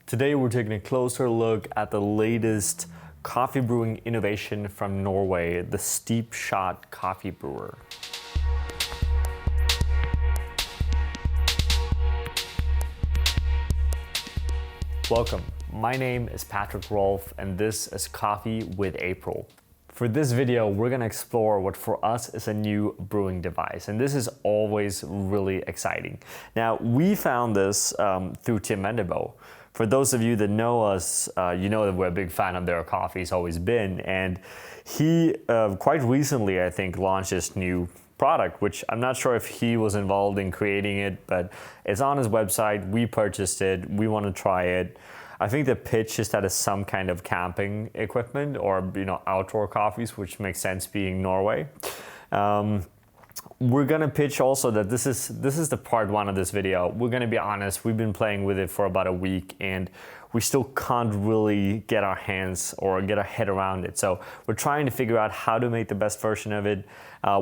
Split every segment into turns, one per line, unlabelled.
Today we're taking a closer look at the latest coffee brewing innovation from Norway, the SteepShot coffee brewer. Welcome, my name is Patrick Rolfe and this is Coffee with April. For this video, we're gonna explore what for us is a new brewing device, and this is always really exciting. Now, we found this through Tim Mendebo. For those of you that know us, you know that we're a big fan of their coffee, he's always been, and he quite recently, I think, launched this new product, which I'm not sure if he was involved in creating it, but it's on his website, we purchased it, we wanna try it. I think the pitch is that it's some kind of camping equipment or outdoor coffees, which makes sense being Norway. We're gonna pitch also that this is the part one of this video. We're gonna be honest, we've been playing with it for about a week and we still can't really get our hands or get our head around it. So we're trying to figure out how to make the best version of it.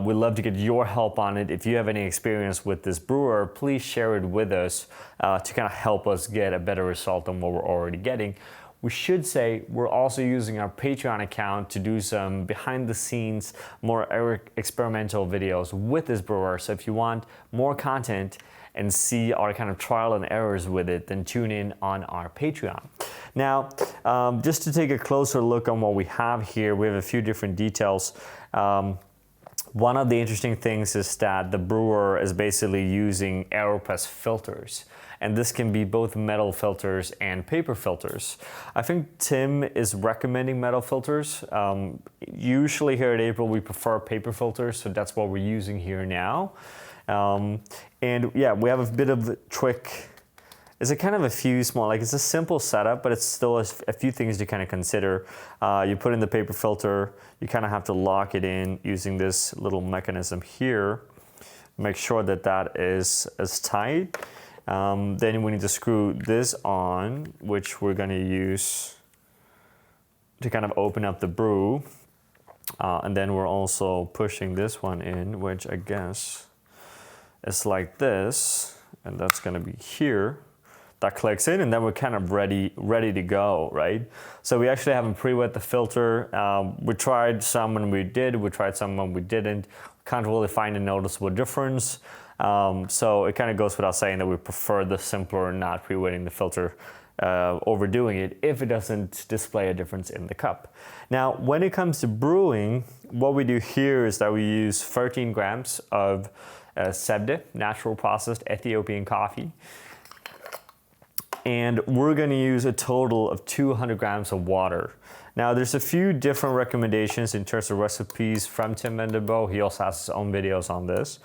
We'd love to get your help on it. If you have any experience with this brewer, please share it with us to kind of help us get a better result than what we're already getting. We should say we're also using our Patreon account to do some behind the scenes, more experimental videos with this brewer. So if you want more content and see our kind of trial and errors with it, then tune in on our Patreon. Now, just to take a closer look on what we have here, we have a few different details. One of the interesting things is that the brewer is basically using AeroPress filters. And this can be both metal filters and paper filters. I think Tim is recommending metal filters. Usually here at April, we prefer paper filters, so that's what we're using here now. And yeah, we have a bit of a trick. It's a kind of a few small, it's a simple setup, but it's still a few things to kind of consider. You put in the paper filter, you kind of have to lock it in using this little mechanism here. Make sure that that is as tight. Then we need to screw this on, which we're gonna use to kind of open up the brew. And then we're also pushing this one in, which I guess is like this, and that's gonna be here. That clicks in, and then we're kind of ready to go, right? So we actually haven't pre-wet the filter. We tried some when we did, we tried some when we didn't. Can't really find a noticeable difference. So it kind of goes without saying that we prefer the simpler, not pre-wetting the filter, overdoing it if it doesn't display a difference in the cup. Now, when it comes to brewing, what we do here is that we use 13 grams of Sebde, natural processed Ethiopian coffee. And we're gonna use a total of 200 grams of water. Now, there's a few different recommendations in terms of recipes from Tim Mendebo. He also has his own videos on this.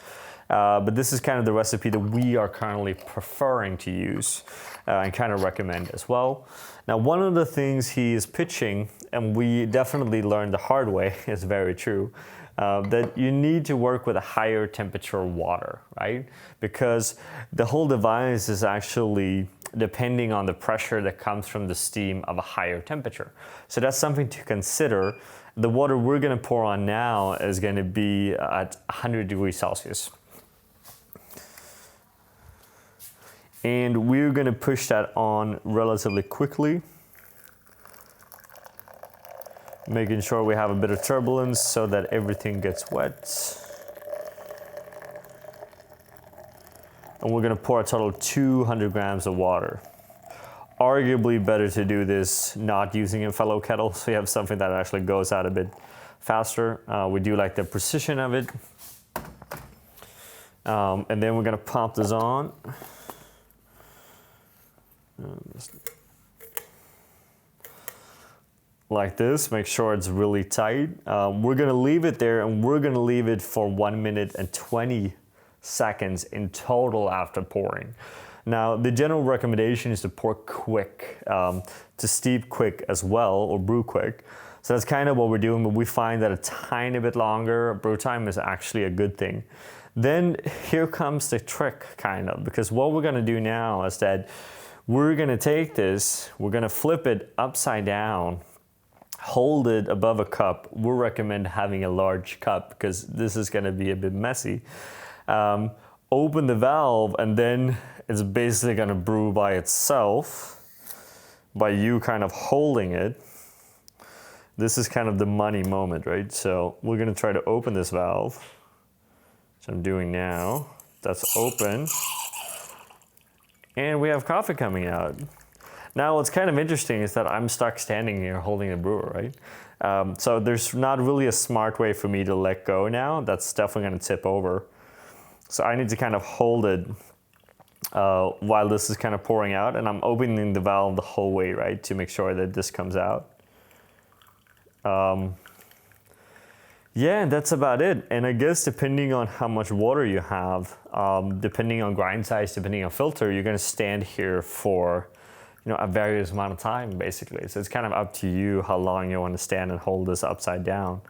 But this is kind of the recipe that we are currently preferring to use and kind of recommend as well. Now, one of the things he is pitching, and we definitely learned the hard way, is very true, that you need to work with a higher temperature water, right? Because the whole device is actually depending on the pressure that comes from the steam of a higher temperature. So that's something to consider. The water we're gonna pour on now is gonna be at 100 degrees Celsius. And we're gonna push that on relatively quickly, making sure we have a bit of turbulence so that everything gets wet. And we're gonna pour a total of 200 grams of water. Arguably better to do this not using a fellow kettle, so you have something that actually goes out a bit faster. We do like the precision of it. And then we're gonna pop this on. Like this, make sure it's really tight. We're gonna leave it there and we're gonna leave it for 1 minute and 20 seconds in total after pouring. Now, the general recommendation is to pour quick, to steep quick as well, or brew quick. So that's kind of what we're doing, but we find that a tiny bit longer brew time is actually a good thing. Then here comes the trick, kind of, because what we're gonna do now is that we're gonna take this, we're gonna flip it upside down, hold it above a cup. We'll recommend having a large cup because this is gonna be a bit messy. Open the valve and then it's basically gonna brew by itself. by you kind of holding it. This is kind of the money moment, right? So we're gonna try to open this valve, which I'm doing now. That's open. And we have coffee coming out. Now what's kind of interesting is that I'm stuck standing here holding the brewer, right? So there's not really a smart way for me to let go now. That's definitely gonna tip over. So I need to kind of hold it while this is kind of pouring out, and I'm opening the valve the whole way, right? To make sure that this comes out. Yeah, that's about it. And I guess depending on how much water you have, depending on grind size, depending on filter, you're gonna stand here for, you know, a various amount of time, basically. So it's kind of up to you how long you want to stand and hold this upside down.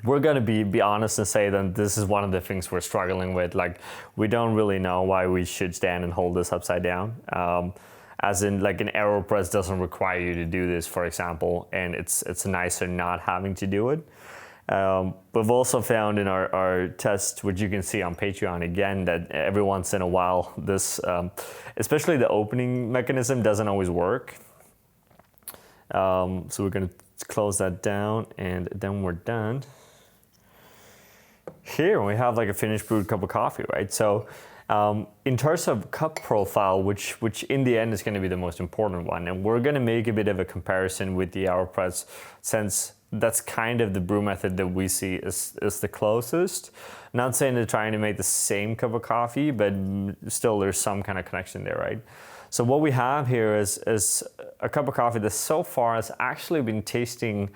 We're gonna be honest and say that this is one of the things we're struggling with. Like, we don't really know why we should stand and hold this upside down. As in, like, an AeroPress doesn't require you to do this, for example, and it's nicer not having to do it. We've also found in our test, which you can see on Patreon again, that every once in a while, this, especially the opening mechanism, doesn't always work. So we're gonna close that down, and then we're done. Here we have like a finished brewed cup of coffee, right? So in terms of cup profile, which in the end is going to be the most important one, and we're going to make a bit of a comparison with the AeroPress, since that's kind of the brew method that we see is the closest. Not saying they're trying to make the same cup of coffee, but still there's some kind of connection there, right? So what we have here is a cup of coffee that so far has actually been tasting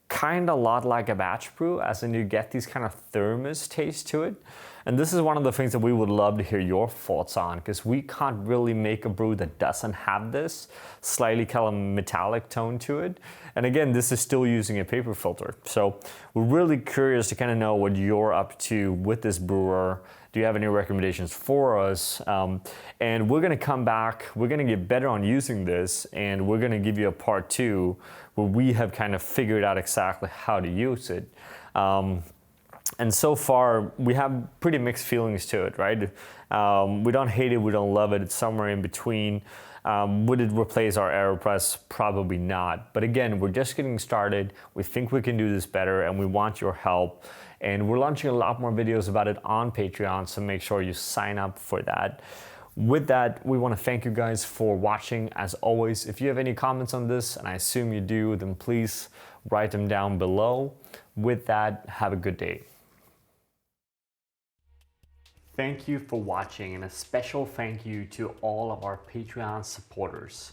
kind of a lot like a batch brew, as in you get these kind of thermos taste to it. And this is one of the things that we would love to hear your thoughts on, because we can't really make a brew that doesn't have this slightly kind of metallic tone to it. And again, this is still using a paper filter. So we're really curious to kind of know what you're up to with this brewer. Do you have any recommendations for us? And we're gonna come back, we're gonna get better on using this, and we're gonna give you a part 2 where we have kind of figured out exactly how to use it. And so far, we have pretty mixed feelings to it, right? We don't hate it, we don't love it, it's somewhere in between. Would it replace our AeroPress? Probably not. But again, we're just getting started. We think we can do this better, and we want your help. And we're launching a lot more videos about it on Patreon, so make sure you sign up for that. With that, we want to thank you guys for watching. As always, if you have any comments on this, and I assume you do, then please write them down below. With that, have a good day. Thank you for watching, and a special thank you to all of our Patreon supporters.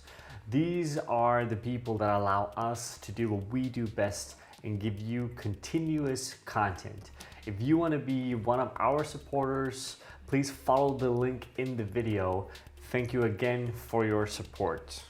These are the people that allow us to do what we do best and give you continuous content. If you want to be one of our supporters, please follow the link in the video. Thank you again for your support.